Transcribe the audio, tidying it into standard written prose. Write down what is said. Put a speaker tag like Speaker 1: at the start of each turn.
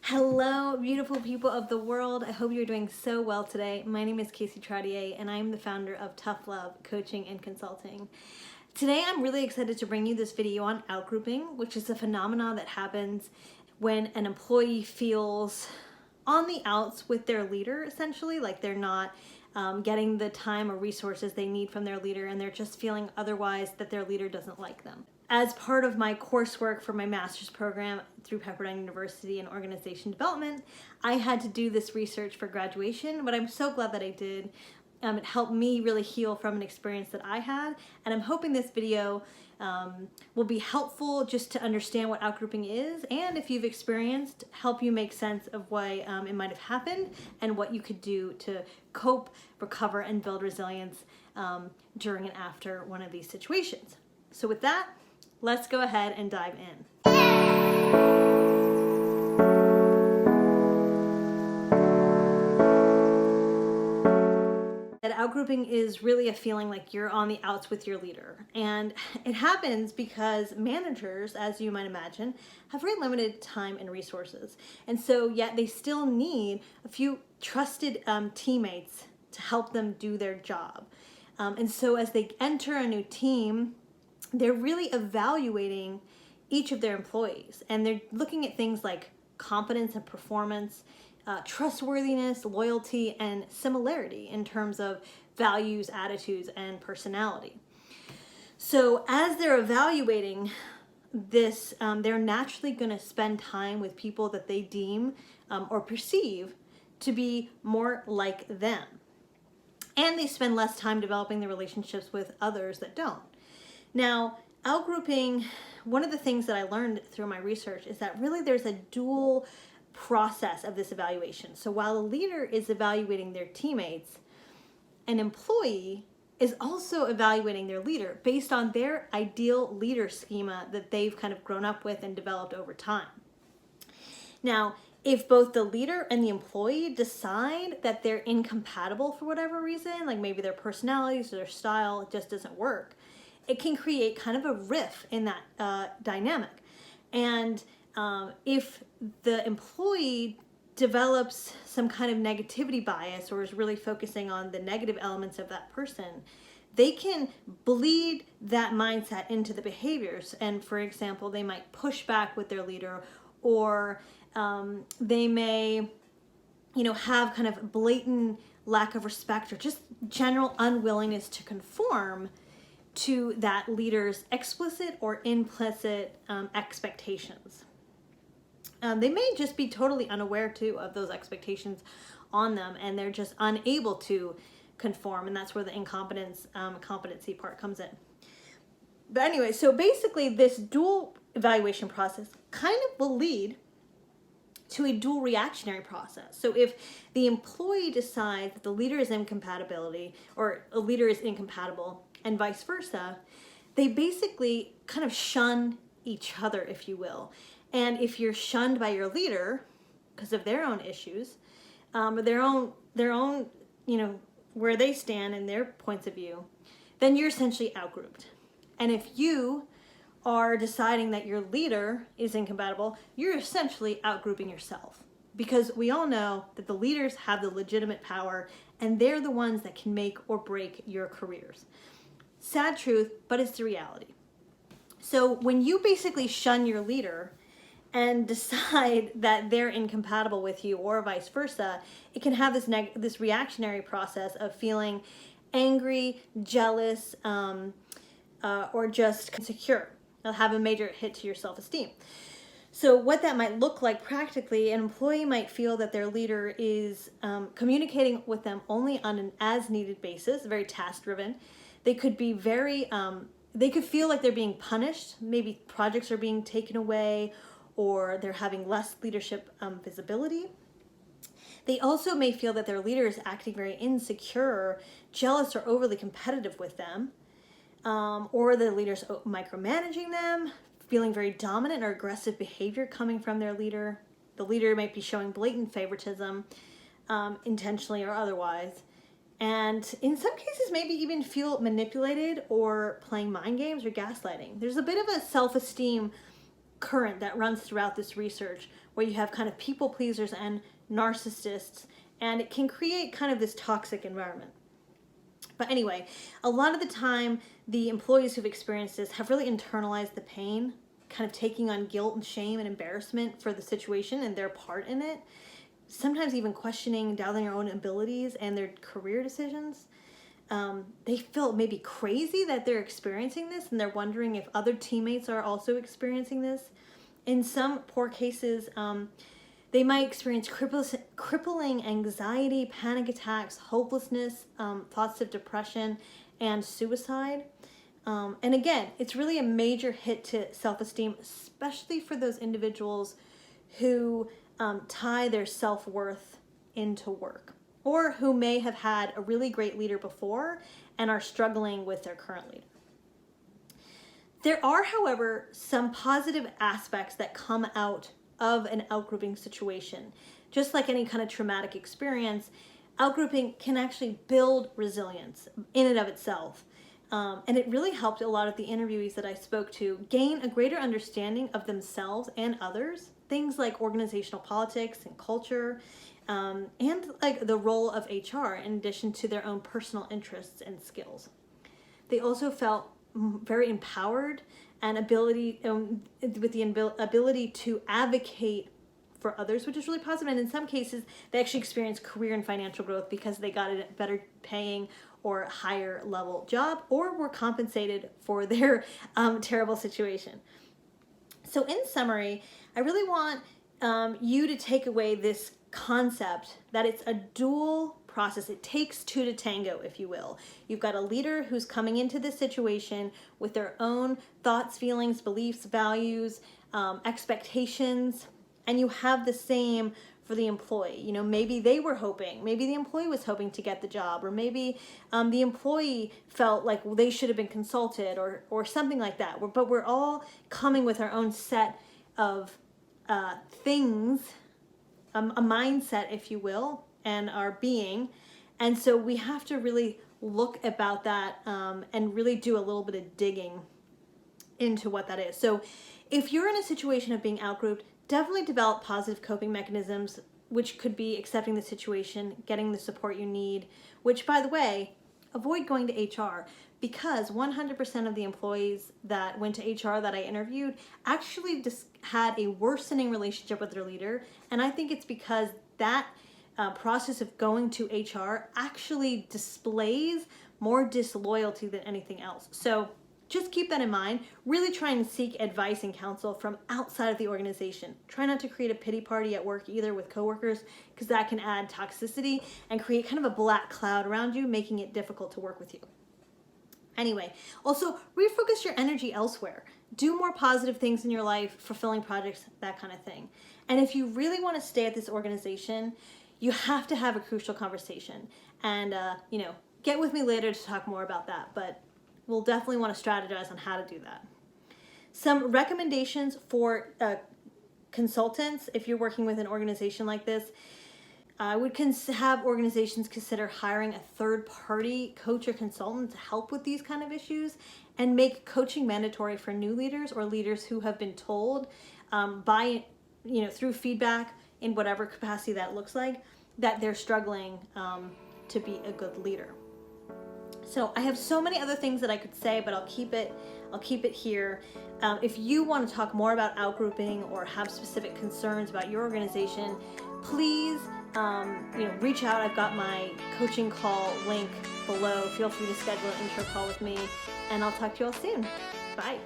Speaker 1: Hello, beautiful people of the world. I hope you're doing so well today. My name is Casey Trottier, and I'm the founder of Tough Love Coaching and Consulting. Today, I'm really excited to bring you this video on outgrouping, which is a phenomenon that happens when an employee feels on the outs with their leader, essentially, like they're not getting the time or resources they need from their leader, and they're just feeling otherwise that their leader doesn't like them. As part of my coursework for my master's program through Pepperdine University in organization development, I had to do this research for graduation, but I'm so glad that I did. It helped me really heal from an experience that I had, and I'm hoping this video will be helpful just to understand what outgrouping is, and if you've experienced, help you make sense of why it might have happened and what you could do to cope, recover, and build resilience during and after one of these situations. So with that, let's go ahead and dive in. That outgrouping is really a feeling like you're on the outs with your leader. And it happens because managers, as you might imagine, have very limited time and resources. And so yet they still need a few trusted teammates to help them do their job. And so as they enter a new team, they're really evaluating each of their employees, and they're looking at things like competence and performance, trustworthiness, loyalty, and similarity in terms of values, attitudes, and personality. So as they're evaluating this, they're naturally going to spend time with people that they deem or perceive to be more like them. And they spend less time developing the relationships with others that don't. Now, outgrouping, one of the things that I learned through my research is that really there's a dual process of this evaluation. So while a leader is evaluating their teammates, an employee is also evaluating their leader based on their ideal leader schema that they've kind of grown up with and developed over time. Now, if both the leader and the employee decide that they're incompatible for whatever reason, like maybe their personalities or their style just doesn't work, it can create kind of a rift in that dynamic. And if the employee develops some kind of negativity bias or is really focusing on the negative elements of that person, they can bleed that mindset into the behaviors. And for example, they might push back with their leader, or they may, have kind of blatant lack of respect or just general unwillingness to conform to that leader's explicit or implicit expectations. They may just be totally unaware too of those expectations on them, and they're just unable to conform, and that's where the competency part comes in. But anyway, so basically this dual evaluation process kind of will lead to a dual reactionary process. So if the employee decides that the leader is incompatibility, or a leader is incompatible, and vice versa, they basically kind of shun each other, if you will. And if you're shunned by your leader because of their own issues, or their own, where they stand and their points of view, then you're essentially outgrouped. And if you are deciding that your leader is incompatible, you're essentially outgrouping yourself. Because we all know that the leaders have the legitimate power, and they're the ones that can make or break your careers. Sad truth, but it's the reality. So when you basically shun your leader and decide that they're incompatible with you, or vice versa, it can have this reactionary process of feeling angry, jealous, or just insecure. It'll have a major hit to your self-esteem. So what that might look like practically, an employee might feel that their leader is communicating with them only on an as-needed basis, very task-driven. They could be they could feel like they're being punished. Maybe projects are being taken away, or they're having less leadership visibility. They also may feel that their leader is acting very insecure, jealous, or overly competitive with them, or the leader's micromanaging them, feeling very dominant or aggressive behavior coming from their leader. The leader might be showing blatant favoritism, intentionally or otherwise. And in some cases, maybe even feel manipulated or playing mind games or gaslighting. There's a bit of a self-esteem current that runs throughout this research, where you have kind of people pleasers and narcissists, and it can create kind of this toxic environment. But anyway, a lot of the time, the employees who've experienced this have really internalized the pain, kind of taking on guilt and shame and embarrassment for the situation and their part in it. Sometimes even questioning, doubting their own abilities and their career decisions. They feel maybe crazy that they're experiencing this, and they're wondering if other teammates are also experiencing this. In some poor cases, they might experience crippling anxiety, panic attacks, hopelessness, thoughts of depression, and suicide. And again, it's really a major hit to self-esteem, especially for those individuals who tie their self-worth into work, or who may have had a really great leader before and are struggling with their current leader. There are, however, some positive aspects that come out of an outgrouping situation. Just like any kind of traumatic experience, outgrouping can actually build resilience in and of itself. And it really helped a lot of the interviewees that I spoke to gain a greater understanding of themselves and others, things like organizational politics and culture, and like the role of HR in addition to their own personal interests and skills. They also felt very empowered and with the ability to advocate for others, which is really positive. And in some cases, they actually experienced career and financial growth because they got a better paying or higher level job, or were compensated for their terrible situation. So in summary, I really want you to take away this concept that it's a dual process. It takes two to tango, if you will. You've got a leader who's coming into this situation with their own thoughts, feelings, beliefs, values, expectations, and you have the same for the employee. You know, maybe they were hoping, maybe the employee was hoping to get the job, or maybe the employee felt like they should have been consulted, or something like that. But we're all coming with our own set of things, a mindset, if you will, and our being. And so we have to really look about that and really do a little bit of digging into what that is. So if you're in a situation of being outgrouped, definitely develop positive coping mechanisms, which could be accepting the situation, getting the support you need, which, by the way, avoid going to HR, because 100% of the employees that went to HR that I interviewed actually just had a worsening relationship with their leader. And I think it's because that process of going to HR actually displays more disloyalty than anything else. So just keep that in mind. Really try and seek advice and counsel from outside of the organization. Try not to create a pity party at work either with coworkers, because that can add toxicity and create kind of a black cloud around you, making it difficult to work with you. Anyway, also refocus your energy elsewhere. Do more positive things in your life, fulfilling projects, that kind of thing. And if you really want to stay at this organization, you have to have a crucial conversation. And, get with me later to talk more about that. But we'll definitely want to strategize on how to do that. Some recommendations for consultants, if you're working with an organization like this, I would have organizations consider hiring a third-party coach or consultant to help with these kind of issues, and make coaching mandatory for new leaders or leaders who have been told through feedback in whatever capacity that looks like, that they're struggling to be a good leader. So I have so many other things that I could say, but I'll keep it here. If you want to talk more about outgrouping or have specific concerns about your organization, please reach out. I've got my coaching call link below. Feel free to schedule an intro call with me, and I'll talk to you all soon. Bye.